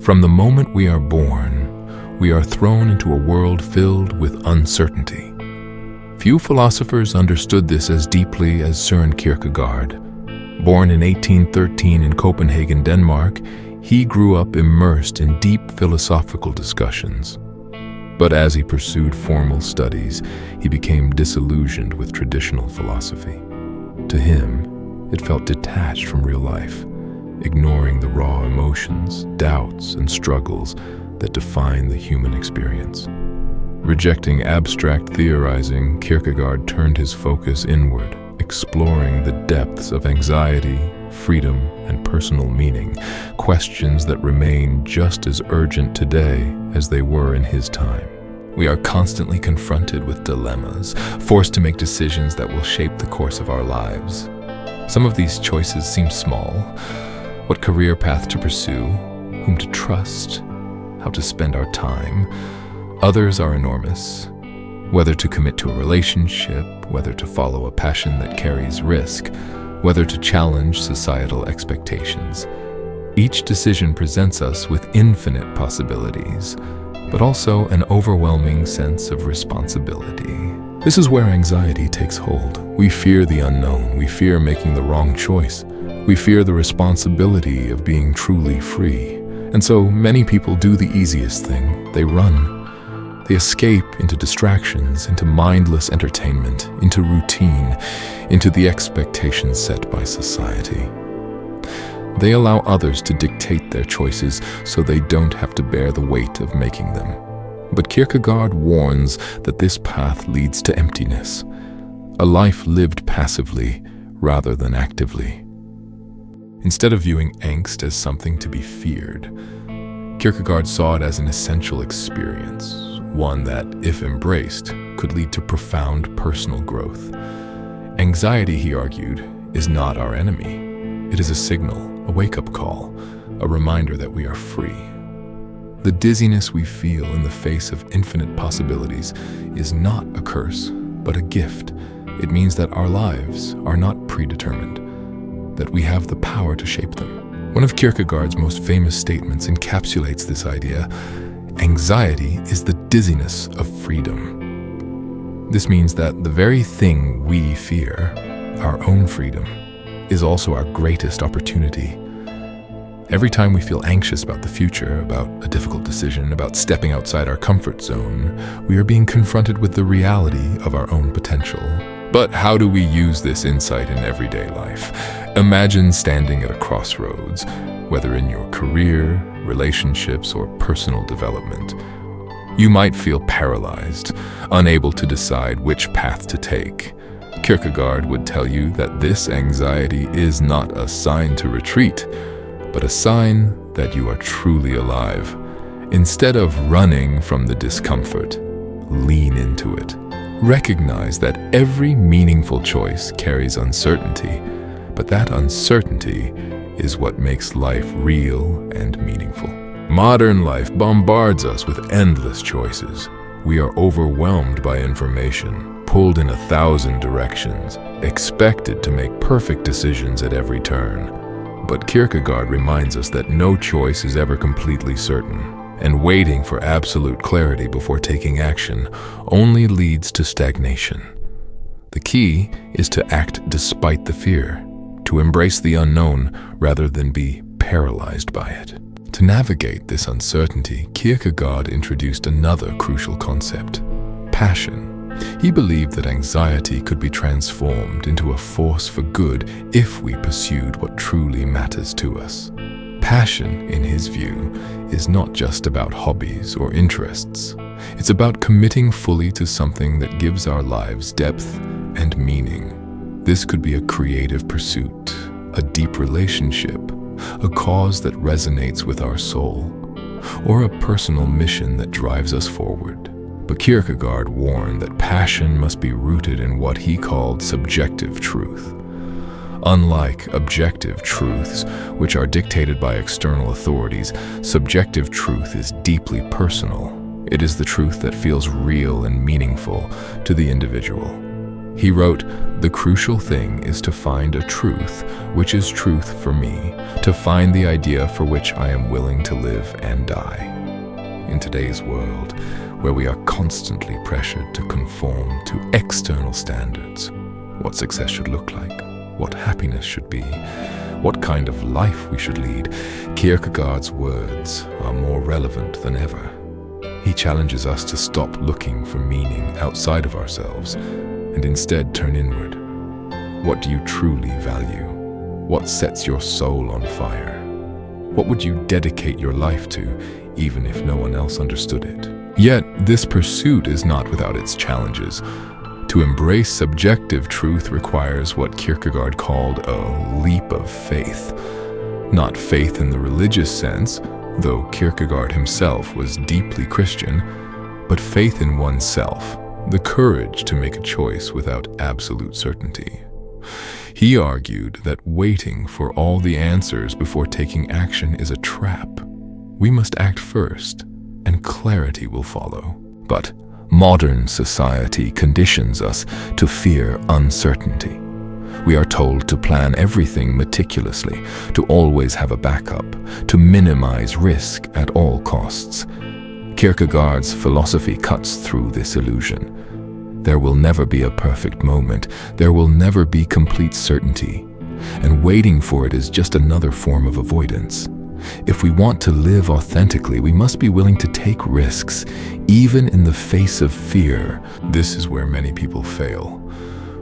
From the moment we are born, we are thrown into a world filled with uncertainty. Few philosophers understood this as deeply as Søren Kierkegaard. Born in 1813 in Copenhagen, Denmark, he grew up immersed in deep philosophical discussions. But as he pursued formal studies, he became disillusioned with traditional philosophy. To him, it felt detached from real life, ignoring the raw emotions, doubts, and struggles that define the human experience. Rejecting abstract theorizing, Kierkegaard turned his focus inward, exploring the depths of anxiety, freedom, and personal meaning, questions that remain just as urgent today as they were in his time. We are constantly confronted with dilemmas, forced to make decisions that will shape the course of our lives. Some of these choices seem small: what career path to pursue, whom to trust, how to spend our time. Others are enormous: whether to commit to a relationship, whether to follow a passion that carries risk, whether to challenge societal expectations. Each decision presents us with infinite possibilities, but also an overwhelming sense of responsibility. This is where anxiety takes hold. We fear the unknown. We fear making the wrong choice. We fear the responsibility of being truly free. And so many people do the easiest thing. They run. They escape into distractions, into mindless entertainment, into routine, into the expectations set by society. They allow others to dictate their choices so they don't have to bear the weight of making them. But Kierkegaard warns that this path leads to emptiness, a life lived passively rather than actively. Instead of viewing angst as something to be feared, Kierkegaard saw it as an essential experience, one that, if embraced, could lead to profound personal growth. Anxiety, he argued, is not our enemy. It is a signal, a wake-up call, a reminder that we are free. The dizziness we feel in the face of infinite possibilities is not a curse, but a gift. It means that our lives are not predetermined, that we have the power to shape them. One of Kierkegaard's most famous statements encapsulates this idea: anxiety is the dizziness of freedom. This means that the very thing we fear, our own freedom, is also our greatest opportunity. Every time we feel anxious about the future, about a difficult decision, about stepping outside our comfort zone, we are being confronted with the reality of our own potential. But how do we use this insight in everyday life? Imagine standing at a crossroads, whether in your career, relationships, or personal development. You might feel paralyzed, unable to decide which path to take. Kierkegaard would tell you that this anxiety is not a sign to retreat, but a sign that you are truly alive. Instead of running from the discomfort, lean into it. Recognize that every meaningful choice carries uncertainty, but that uncertainty is what makes life real and meaningful. Modern life bombards us with endless choices. We are overwhelmed by information, pulled in 1,000 directions, expected to make perfect decisions at every turn. But Kierkegaard reminds us that no choice is ever completely certain, and waiting for absolute clarity before taking action only leads to stagnation. The key is to act despite the fear, to embrace the unknown rather than be paralyzed by it. To navigate this uncertainty, Kierkegaard introduced another crucial concept: passion. He believed that anxiety could be transformed into a force for good if we pursued what truly matters to us. Passion, in his view, is not just about hobbies or interests. It's about committing fully to something that gives our lives depth and meaning. This could be a creative pursuit, a deep relationship, a cause that resonates with our soul, or a personal mission that drives us forward. But Kierkegaard warned that passion must be rooted in what he called subjective truth. Unlike objective truths, which are dictated by external authorities, subjective truth is deeply personal. It is the truth that feels real and meaningful to the individual. He wrote, "The crucial thing is to find a truth which is truth for me, to find the idea for which I am willing to live and die." In today's world, where we are constantly pressured to conform to external standards, what success should look like, what happiness should be, what kind of life we should lead, Kierkegaard's words are more relevant than ever. He challenges us to stop looking for meaning outside of ourselves and instead turn inward. What do you truly value? What sets your soul on fire? What would you dedicate your life to, even if no one else understood it? Yet, this pursuit is not without its challenges. To embrace subjective truth requires what Kierkegaard called a leap of faith. Not faith in the religious sense, though Kierkegaard himself was deeply Christian, but faith in oneself, the courage to make a choice without absolute certainty. He argued that waiting for all the answers before taking action is a trap. We must act first, and clarity will follow. But modern society conditions us to fear uncertainty. We are told to plan everything meticulously, to always have a backup, to minimize risk at all costs. Kierkegaard's philosophy cuts through this illusion. There will never be a perfect moment. There will never be complete certainty. And waiting for it is just another form of avoidance. If we want to live authentically, we must be willing to take risks, even in the face of fear. This is where many people fail.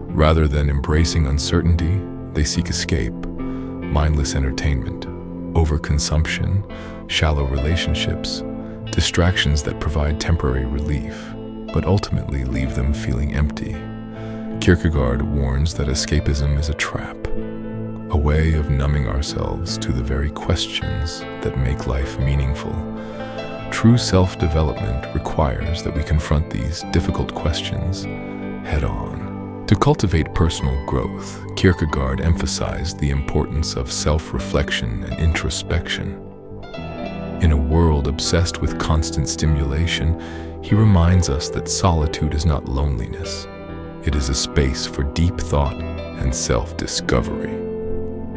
Rather than embracing uncertainty, they seek escape, mindless entertainment, overconsumption, shallow relationships, distractions that provide temporary relief, but ultimately leave them feeling empty. Kierkegaard warns that escapism is a trap, a way of numbing ourselves to the very questions that make life meaningful. True self-development requires that we confront these difficult questions head-on. To cultivate personal growth, Kierkegaard emphasized the importance of self-reflection and introspection. In a world obsessed with constant stimulation, he reminds us that solitude is not loneliness. It is a space for deep thought and self-discovery.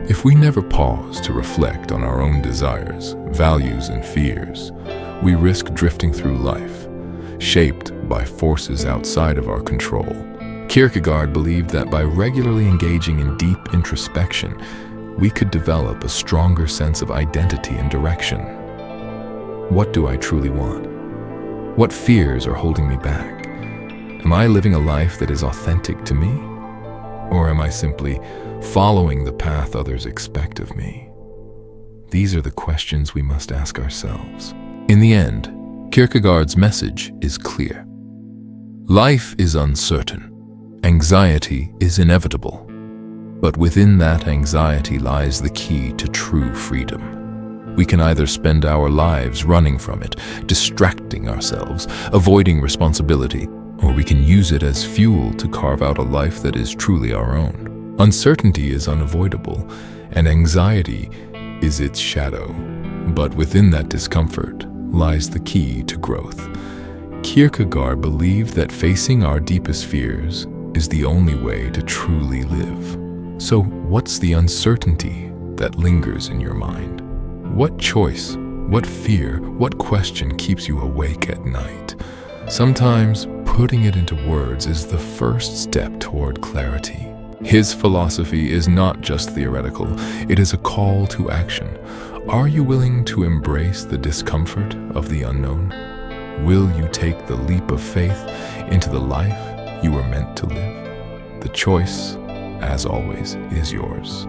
If we never pause to reflect on our own desires, values, and fears, we risk drifting through life, shaped by forces outside of our control. Kierkegaard believed that by regularly engaging in deep introspection, we could develop a stronger sense of identity and direction. What do I truly want? What fears are holding me back? Am I living a life that is authentic to me? Or am I simply following the path others expect of me? These are the questions we must ask ourselves. In the end, Kierkegaard's message is clear. Life is uncertain. Anxiety is inevitable. But within that anxiety lies the key to true freedom. We can either spend our lives running from it, distracting ourselves, avoiding responsibility, or we can use it as fuel to carve out a life that is truly our own. Uncertainty is unavoidable, and anxiety is its shadow. But within that discomfort lies the key to growth. Kierkegaard believed that facing our deepest fears is the only way to truly live. So, what's the uncertainty that lingers in your mind? What choice, what fear, what question keeps you awake at night? Sometimes putting it into words is the first step toward clarity. His philosophy is not just theoretical, it is a call to action. Are you willing to embrace the discomfort of the unknown? Will you take the leap of faith into the life you were meant to live? The choice, as always, is yours.